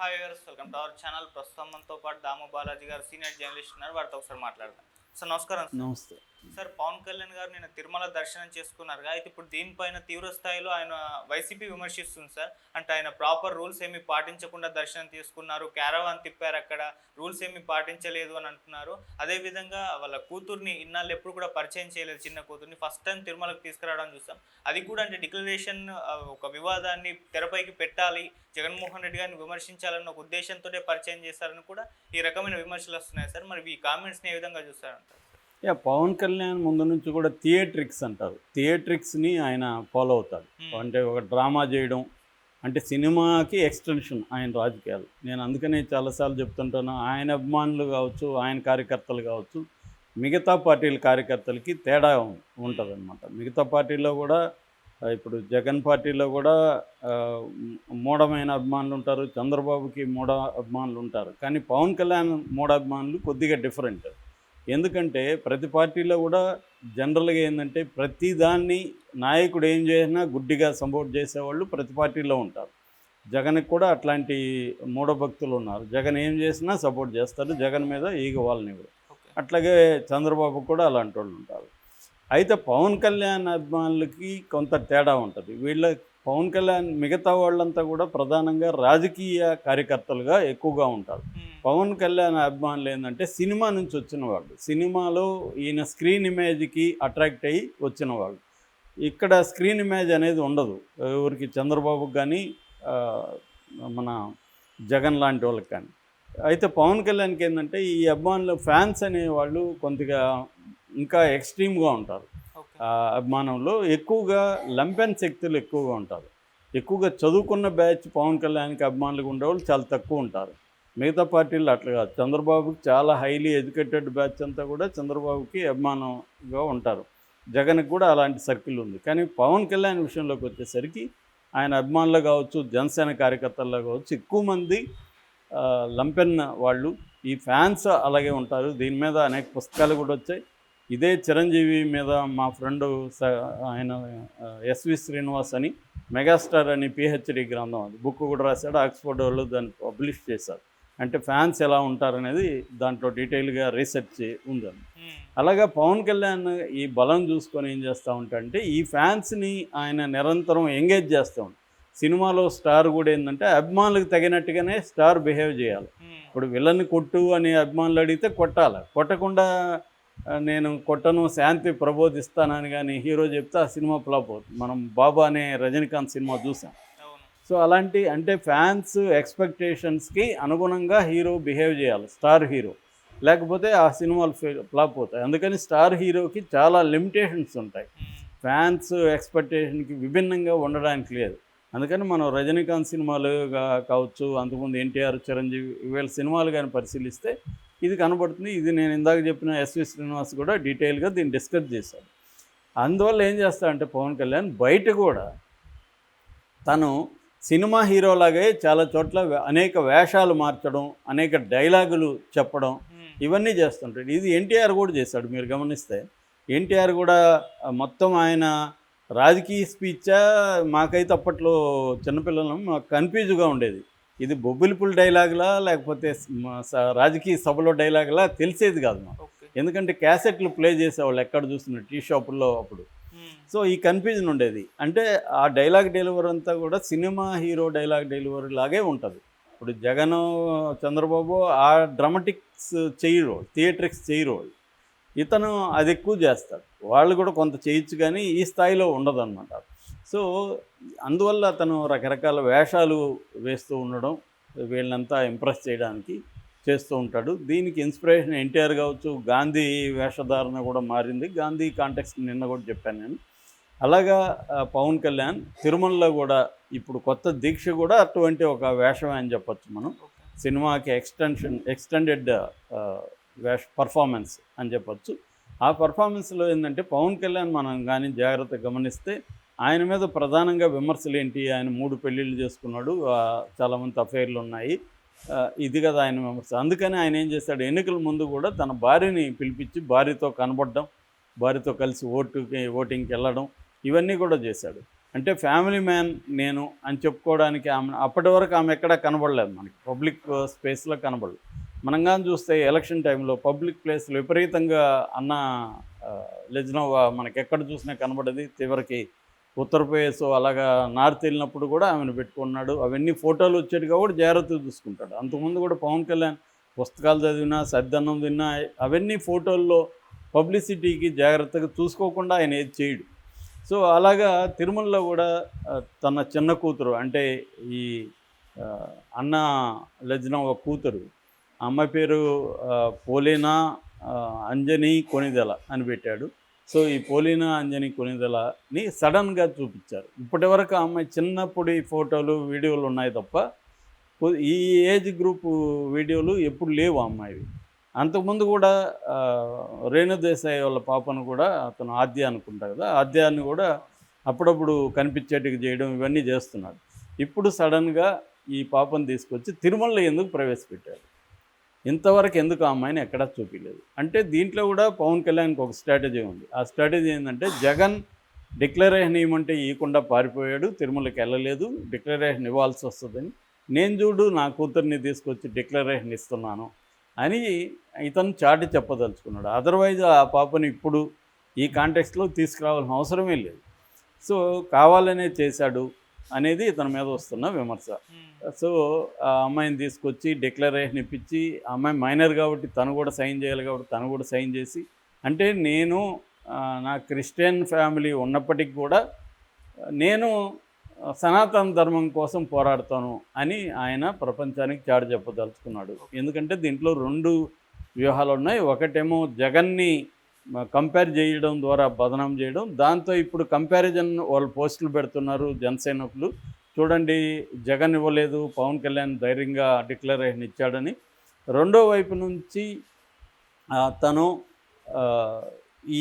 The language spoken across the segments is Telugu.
Hi viewers, welcome to our channel. ప్రస్తుతం మనతో పాటు దాము బాలాజీ గారు సీనియర్ జర్నలిస్ట్ ఉన్నారు. వారితో ఒకసారి మాట్లాడదాం. సార్ నమస్కారం. నమస్తే. సార్, పవన్ కళ్యాణ్ గారు నిన్న తిరుమల దర్శనం చేసుకున్నారు. అయితే ఇప్పుడు దీనిపైన తీవ్ర స్థాయిలో ఆయన వైసీపీ విమర్శిస్తుంది సార్. అంటే ఆయన ప్రాపర్ రూల్స్ ఏమి పాటించకుండా దర్శనం తీసుకున్నారు, క్యారవాన్ తిప్పారు, అక్కడ రూల్స్ ఏమి పాటించలేదు అని అంటున్నారు. అదేవిధంగా వాళ్ళ కూతుర్ని ఇన్నాళ్ళు ఎప్పుడు కూడా పరిచయం చేయలేదు, చిన్న కూతుర్ని ఫస్ట్ టైం తిరుమలకు తీసుకురావడం చూస్తాం. అది కూడా అంటే డిక్లరేషన్ ఒక వివాదాన్ని తెరపైకి పెట్టాలి, జగన్మోహన్ రెడ్డి గారిని విమర్శించాలన్న ఒక ఉద్దేశంతో పరిచయం చేశారని కూడా ఈ రకమైన విమర్శలు వస్తున్నాయి సార్. మరి ఈ కామెంట్స్ని ఏ విధంగా చూస్తారంటారు? పవన్ కళ్యాణ్ ముందు నుంచి కూడా థియేట్రిక్స్ అంటారు, థియేట్రిక్స్ని ఆయన ఫాలో అవుతాడు. అంటే ఒక డ్రామా చేయడం అంటే సినిమాకి ఎక్స్టెన్షన్ ఆయన రాజకీయాలు. నేను అందుకనే చాలాసార్లు చెప్తుంటాను, ఆయన అభిమానులు కావచ్చు, ఆయన కార్యకర్తలు కావచ్చు, మిగతా పార్టీల కార్యకర్తలకి తేడా ఉంటుంది అనమాట. మిగతా పార్టీల్లో కూడా ఇప్పుడు జగన్ పార్టీలో కూడా మూఢమైన అభిమానులు ఉంటారు, చంద్రబాబుకి మూఢ అభిమానులు ఉంటారు. కానీ పవన్ కళ్యాణ్ మూఢ అభిమానులు కొద్దిగా డిఫరెంట్. ఎందుకంటే ప్రతి పార్టీలో కూడా జనరల్గా ఏంటంటే ప్రతిదాన్ని నాయకుడు ఏం చేసినా గుడ్డిగా సపోర్ట్ చేసేవాళ్ళు ప్రతి పార్టీలో ఉంటారు. జగన్కి కూడా అట్లాంటి మూఢభక్తులు ఉన్నారు. జగన్ ఏం చేసినా సపోర్ట్ చేస్తారు, జగన్ మీద ఈగ వాళ్ళని. అట్లాగే చంద్రబాబు కూడా అలాంటి వాళ్ళు ఉంటారు. అయితే పవన్ కళ్యాణ్ అభిమానులకి కొంత తేడా ఉంటుంది. పవన్ కళ్యాణ్ మిగతా వాళ్ళంతా కూడా ప్రధానంగా రాజకీయ కార్యకర్తలుగా ఎక్కువగా ఉంటారు. పవన్ కళ్యాణ్ అభిమానులు ఏంటంటే సినిమా నుంచి వచ్చిన వాళ్ళు, సినిమాలో ఈయన స్క్రీన్ ఇమేజ్కి అట్రాక్ట్ అయ్యి వచ్చిన వాళ్ళు. ఇక్కడ స్క్రీన్ ఇమేజ్ అనేది ఉండదు ఎవరికి, చంద్రబాబుకి కానీ మన జగన్ లాంటి వాళ్ళకి కానీ. అయితే పవన్ కళ్యాణ్కి ఏంటంటే ఈ అభిమానులు ఫ్యాన్స్ అనేవాళ్ళు కొద్దిగా ఇంకా ఎక్స్ట్రీమ్గా ఉంటారు. అభిమానంలో ఎక్కువగా లంపెన్ శక్తులు ఎక్కువగా ఉంటారు. ఎక్కువగా చదువుకున్న బ్యాచ్ పవన్ కళ్యాణ్కి అభిమానులుగా ఉండేవాళ్ళు చాలా తక్కువ ఉంటారు. మిగతా పార్టీలు అట్లా కాదు. చంద్రబాబుకి చాలా హైలీ ఎడ్యుకేటెడ్ బ్యాచ్ అంతా కూడా చంద్రబాబుకి అభిమానంగా ఉంటారు. జగన్కి కూడా అలాంటి సర్కిల్ ఉంది. కానీ పవన్ కళ్యాణ్ విషయంలోకి వచ్చేసరికి ఆయన అభిమానులు కావచ్చు, జనసేన కార్యకర్తల్లో కావచ్చు, ఎక్కువ మంది లంపెన్ వాళ్ళు, ఈ ఫ్యాన్స్ అలాగే ఉంటారు. దీని మీద అనేక పుస్తకాలు కూడా వచ్చాయి. ఇదే చిరంజీవి మీద మా ఫ్రెండు ఆయన ఎస్వి శ్రీనివాస్ అని మెగాస్టార్ అని పిహెచ్డి గ్రంథం, అది బుక్ కూడా రాశాడు. ఆక్స్ఫర్డ్ వాళ్ళు దాన్ని పబ్లిష్ చేశారు. అంటే ఫ్యాన్స్ ఎలా ఉంటారనేది దాంట్లో డీటెయిల్గా రీసెర్చ్ ఉందని. అలాగా పవన్ కళ్యాణ్ ఈ బలం చూసుకొని ఏం చేస్తూ ఉంటాడంటే ఈ ఫ్యాన్స్ని ఆయన నిరంతరం ఎంగేజ్ చేస్తూ ఉంటాడు. సినిమాలో స్టార్ కూడా ఏంటంటే అభిమానులకు తగినట్టుగానే స్టార్ బిహేవ్ చేయాలి. ఇప్పుడు విలన్ని కొట్టు అని అభిమానులు అడిగితే కొట్టాలి, కొట్టకుండా నేను కొట్టను శాంతి ప్రబోధిస్తానని కానీ హీరో చెప్తే ఆ సినిమా ఫ్లాప్ అవుతుంది. మనం బాబా అనే రజనీకాంత్ సినిమా చూసాం. సో అలాంటి అంటే ఫ్యాన్స్ ఎక్స్పెక్టేషన్స్కి అనుగుణంగా హీరో బిహేవ్ చేయాలి, స్టార్ హీరో, లేకపోతే ఆ సినిమాలు ఫ్లాప్ అవుతాయి. అందుకని స్టార్ హీరోకి చాలా లిమిటేషన్స్ ఉంటాయి, ఫ్యాన్స్ ఎక్స్పెక్టేషన్కి విభిన్నంగా ఉండడానికి లేదు. అందుకని మనం రజనీకాంత్ సినిమాలు కావచ్చు, అంతకుముందు ఎన్టీఆర్, చిరంజీవి వీళ్ళ సినిమాలు కానీ పరిశీలిస్తే ఇది కనబడుతుంది. ఇది నేను ఇందాక చెప్పిన ఎస్వి శ్రీనివాస్ కూడా డీటెయిల్గా దీన్ని డిస్కస్ చేశాడు. అందువల్ల ఏం చేస్తాడంటే పవన్ కళ్యాణ్ బయట కూడా తను సినిమా హీరోలాగే చాలా చోట్ల అనేక వేషాలు మార్చడం, అనేక డైలాగులు చెప్పడం, ఇవన్నీ చేస్తుంటాడు. ఇది ఎన్టీఆర్ కూడా చేశాడు. మీరు గమనిస్తే ఎన్టీఆర్ కూడా మొత్తం ఆయన రాజకీయ స్పీచా మాకైతే అప్పట్లో చిన్నపిల్లలం మాకు కన్ఫ్యూజ్గా ఉండేది. ఇది బొబ్బిలిపుల్ డైలాగులా లేకపోతే రాజకీయ సభలో డైలాగులా తెలిసేది కాదు మాకు. ఎందుకంటే క్యాసెట్లు ప్లే చేసేవాళ్ళు ఎక్కడ చూస్తున్నారు, టీ షాపుల్లో అప్పుడు. సో ఈ కన్ఫ్యూజన్ ఉండేది. అంటే ఆ డైలాగ్ డెలివరీ అంతా కూడా సినిమా హీరో డైలాగ్ డెలివరీ లాగే ఉంటుంది. ఇప్పుడు జగన్, చంద్రబాబు ఆ డ్రామాటిక్స్ చేయరు, థియేట్రిక్స్ చేయరు. ఇతను అది ఎక్కువ చేస్తాడు. వాళ్ళు కూడా కొంత చేయొచ్చు కానీ ఈ స్థాయిలో ఉండదన్నమాట. సో అందువల్ల అతను రకరకాల వేషాలు వేస్తూ ఉండడం, వీళ్ళంతా ఇంప్రెస్ చేయడానికి చేస్తూ ఉంటాడు. దీనికి ఇన్స్పిరేషన్ ఎన్టీఆర్ కావచ్చు, గాంధీ వేషధారణ కూడా మారింది. గాంధీ కాంటెక్స్ట్ నిన్న కూడా చెప్పాను నేను. అలాగా పవన్ కళ్యాణ్ తిరుమలలో కూడా ఇప్పుడు కొత్త దీక్ష కూడా అటువంటి ఒక వేషమే అని చెప్పచ్చు మనం. సినిమాకి ఎక్స్టెండెడ్ పర్ఫార్మెన్స్ అని చెప్పచ్చు. ఆ పర్ఫార్మెన్స్లో ఏంటంటే పవన్ కళ్యాణ్ మనం కానీ జాగ్రత్తగా గమనిస్తే ఆయన మీద ప్రధానంగా విమర్శలు ఏంటి, ఆయన 3 పెళ్ళిళ్ళు చేసుకున్నాడు, చాలామంది అఫైర్లు ఉన్నాయి, ఇది కదా ఆయన విమర్శ. అందుకని ఆయన ఏం చేశాడు, ఎన్నికల ముందు కూడా తన భార్యని పిలిపించి భార్యతో కనబడడం, భార్యతో కలిసి ఓటింగ్కి వెళ్ళడం, ఇవన్నీ కూడా చేశాడు. అంటే ఫ్యామిలీ మ్యాన్ నేను అని చెప్పుకోవడానికి ఆమె అప్పటి వరకు ఆమె ఎక్కడా కనబడలేదు, మనకి పబ్లిక్ స్పేస్లో కనబడలేదు. మనం కానీ చూస్తే ఎలక్షన్ టైంలో పబ్లిక్ ప్లేస్లో విపరీతంగా అన్న లెజ్నోవా మనకి ఎక్కడ చూసినా కనబడేది. చివరికి ఉత్తరప్రదేశ్ అలాగా నార్త్ వెళ్ళినప్పుడు కూడా ఆమెను పెట్టుకున్నాడు. అవన్నీ ఫోటోలు వచ్చేటి కాబట్టి జాగ్రత్తగా చూసుకుంటాడు. అంతకుముందు కూడా పవన్ కళ్యాణ్ పుస్తకాలు చదివినా సద్దన్నం తిన్నా అవన్నీ ఫోటోల్లో పబ్లిసిటీకి జాగ్రత్తగా చూసుకోకుండా ఆయన ఏది చేయడు. సో అలాగా తిరుమలలో కూడా తన చిన్న కూతురు అంటే ఈ అన్న లెజ్నోవా కూతురు, అమ్మాయి పేరు పోలీనా అంజనీ కొణిదెల అని పెట్టాడు. సో ఈ పోలీనా అంజనీ కొణిదెలని సడన్గా చూపించారు. ఇప్పటివరకు ఆ అమ్మాయి చిన్నప్పుడు ఈ ఫోటోలు వీడియోలు ఉన్నాయి తప్ప ఈ ఏజ్ గ్రూప్ వీడియోలు ఎప్పుడు లేవు ఆ అమ్మాయివి. అంతకుముందు కూడా రేణుదేశాయ్ వాళ్ళ పాపను కూడా అతను ఆద్య అనుకుంటా కదా, ఆద్యాన్ని కూడా అప్పుడప్పుడు కనిపించేట్టుగా చేయడం ఇవన్నీ చేస్తున్నాడు. ఇప్పుడు సడన్గా ఈ పాపను తీసుకొచ్చి తిరుమలలో ఎందుకు ప్రవేశపెట్టారు, ఇంతవరకు ఎందుకు ఆ అమ్మాయిని ఎక్కడా చూపించలేదు. అంటే దీంట్లో కూడా పవన్ కళ్యాణ్కి ఒక స్ట్రాటజీ ఉంది. ఆ స్ట్రాటజీ ఏంటంటే జగన్ డిక్లరేషన్ ఇవ్వమంటే ఇవ్వకుండా పారిపోయాడు, తిరుమలకి వెళ్ళలేదు, డిక్లరేషన్ ఇవ్వాల్సి వస్తుందని, నేను చూడు నా కూతుర్ని తీసుకొచ్చి డిక్లరేషన్ ఇస్తున్నాను అని ఇతను చాటి చెప్పదలుచుకున్నాడు. అదర్వైజ్ ఆ పాపని ఇప్పుడు ఈ కాంటెక్స్ట్లో తీసుకురావాల్సిన అవసరమే లేదు. సో కావాలనే చేశాడు అనేది ఇతని మీద వస్తున్న విమర్శ. సో ఆ అమ్మాయిని తీసుకొచ్చి డిక్లరేషన్ ఇప్పించి, ఆ అమ్మాయి మైనర్ కాబట్టి తను కూడా సైన్ చేయాలి కాబట్టి తను కూడా సైన్ చేసి, అంటే నేను నా క్రిస్టియన్ ఫ్యామిలీ ఉన్నప్పటికీ కూడా నేను సనాతన ధర్మం కోసం పోరాడతాను అని ఆయన ప్రపంచానికి చాటి చెప్పదలుచుకున్నాడు. ఎందుకంటే దీంట్లో రెండు వ్యూహాలు ఉన్నాయి. ఒకటేమో జగన్ని కంపేర్ చేయడం ద్వారా బదనాం చేయడం, దాంతో ఇప్పుడు కంపారిజన్ వాళ్ళు పోస్టులు పెడుతున్నారు జనసైనికులు, చూడండి జగన్ ఇవ్వలేదు పవన్ కళ్యాణ్ ధైర్యంగా డిక్లరేషన్ ఇచ్చాడని. రెండో వైపు నుంచి తను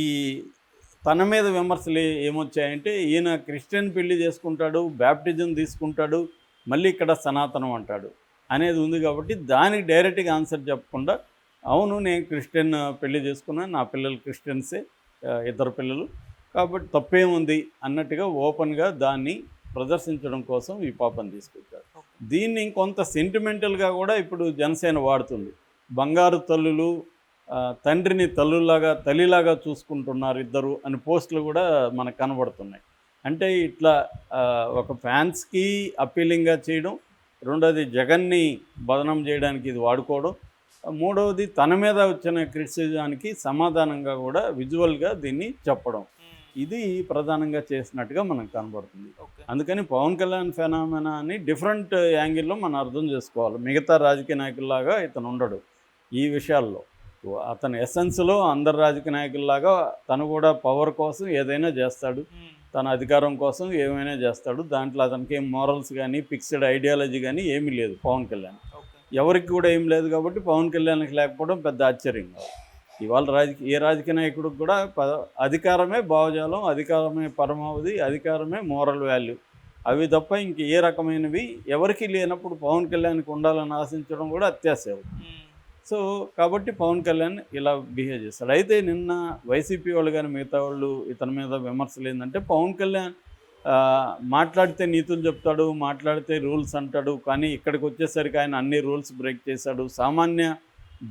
ఈ తన మీద విమర్శలు ఏమొచ్చాయంటే ఈయన క్రిస్టియన్ పెళ్లి చేసుకుంటాడు, బ్యాప్టిజం తీసుకుంటాడు, మళ్ళీ ఇక్కడ సనాతనం అంటాడు అనేది ఉంది. కాబట్టి దానికి డైరెక్ట్గా ఆన్సర్ చెప్పకుండా అవును నేను క్రిస్టియన్ పెళ్లి చేసుకున్నాను, నా పిల్లలు క్రిస్టియన్సే, ఇద్దరు పిల్లలు, కాబట్టి తప్పేముంది అన్నట్టుగా ఓపెన్గా దాన్ని ప్రదర్శించడం కోసం ఈ పాపను తీసుకొచ్చారు. దీన్ని కొంత సెంటిమెంటల్గా కూడా ఇప్పుడు జనసేన వాడుతుంది. బంగారు తల్లులు తండ్రిని తల్లిలాగా చూసుకుంటున్నారు ఇద్దరు అని పోస్టులు కూడా మనకు కనబడుతున్నాయి. అంటే ఇట్లా ఒక ఫ్యాన్స్కి అప్పీలింగ్గా చేయడం, రెండోది జగన్ని బదనం చేయడానికి ఇది వాడుకోవడం, మూడవది తన మీద వచ్చిన క్రిటిసిజానికి సమాధానంగా కూడా విజువల్గా దీన్ని చెప్పడం, ఇది ప్రధానంగా చేసినట్టుగా మనకు కనబడుతుంది. అందుకని పవన్ కళ్యాణ్ ఫెనామెనాని డిఫరెంట్ యాంగిల్లో మనం అర్థం చేసుకోవాలి. మిగతా రాజకీయ నాయకుల్లాగా ఇతను ఉండడు ఈ విషయాల్లో. అతని ఎసెన్స్లో అందరు రాజకీయ నాయకుల్లాగా తను కూడా పవర్ కోసం ఏదైనా చేస్తాడు, తన అధికారం కోసం ఏమైనా చేస్తాడు. దాంట్లో అతనికి ఏం మోరల్స్ కానీ ఫిక్స్డ్ ఐడియాలజీ కానీ ఏమీ లేదు పవన్ కళ్యాణ్. ఎవరికి కూడా ఏం లేదు కాబట్టి పవన్ కళ్యాణ్కి లేకపోవడం పెద్ద ఆశ్చర్యం కాదు. ఇవాళ ఏ రాజకీయ నాయకుడికి కూడా అధికారమే భావజాలం, అధికారమే పరమావధి, అధికారమే మోరల్ వాల్యూ, అవి తప్ప ఇంక ఏ రకమైనవి ఎవరికి లేనప్పుడు పవన్ కళ్యాణ్కి ఉండాలని ఆశించడం కూడా అత్యాశయం. సో కాబట్టి పవన్ కళ్యాణ్ ఇలా బిహేవ్ చేస్తాడు. అయితే నిన్న వైసీపీ వాళ్ళు కానీ మిగతా వాళ్ళు ఇతని మీద విమర్శలు ఏంటంటే పవన్ కళ్యాణ్ మాట్లాడితే నీతులు చెప్తాడు, మాట్లాడితే రూల్స్ అంటాడు, కానీ ఇక్కడికి వచ్చేసరికి ఆయన అన్ని రూల్స్ బ్రేక్ చేశాడు. సామాన్య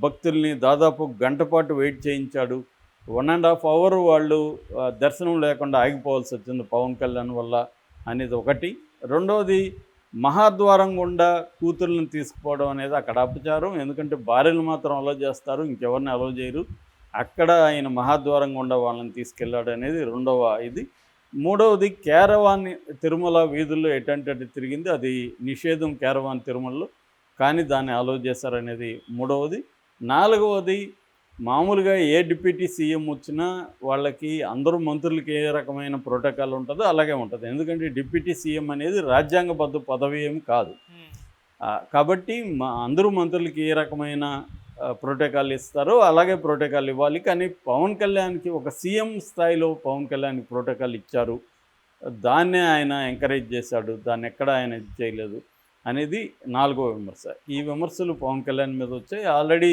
భక్తుల్ని దాదాపు గంట పాటు వెయిట్ చేయించాడు. 1.5 hour వాళ్ళు దర్శనం లేకుండా ఆగిపోవాల్సి వచ్చింది పవన్ కళ్యాణ్ వల్ల అనేది ఒకటి. రెండవది మహాద్వారం గుండా కూతుర్లను తీసుకుపోవడం అనేది అక్కడ అపచారం. ఎందుకంటే భార్యలు మాత్రం అలో చేస్తారు, ఇంకెవరిని అలో చేయరు. అక్కడ ఆయన మహాద్వారం గుండా వాళ్ళని తీసుకెళ్ళాడు అనేది రెండవ ఇది. మూడవది క్యారవాన్ తిరుమల వీధుల్లో ఎటంటే తిరిగింది, అది నిషేధం క్యారవాన్ తిరుమలలో, కానీ దాన్ని అలో చేశారనేది మూడవది. నాలుగవది మామూలుగా ఏ డిప్యూటీ సీఎం వచ్చినా వాళ్ళకి అందరూ మంత్రులకి ఏ రకమైన ప్రోటోకాల్ ఉంటుందో అలాగే ఉంటుంది. ఎందుకంటే డిప్యూటీ సీఎం అనేది రాజ్యాంగబద్ధ పదవి ఏమి కాదు. కాబట్టి అందరూ మంత్రులకి ఏ రకమైన ప్రోటోకాల్ ఇస్తారో అలాగే ప్రోటోకాల్ ఇవ్వాలి. కానీ పవన్ కళ్యాణ్కి ఒక సీఎం స్థాయిలో పవన్ కళ్యాణ్కి ప్రోటోకాల్ ఇచ్చారు, దాన్నే ఆయన ఎంకరేజ్ చేశాడు, దాన్ని ఎక్కడ ఆయన చేయలేదు అనేది నాలుగో విమర్శ. ఈ విమర్శలు పవన్ కళ్యాణ్ మీద వచ్చాయి. ఆల్రెడీ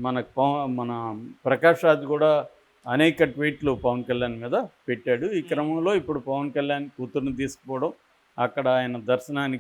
మన ప్రకాష్ రాజ్ కూడా అనేక ట్వీట్లు పవన్ కళ్యాణ్ మీద పెట్టాడు. ఈ క్రమంలో ఇప్పుడు పవన్ కళ్యాణ్ కూతుర్ని తీసుకుపోవడం, అక్కడ ఆయన దర్శనానికి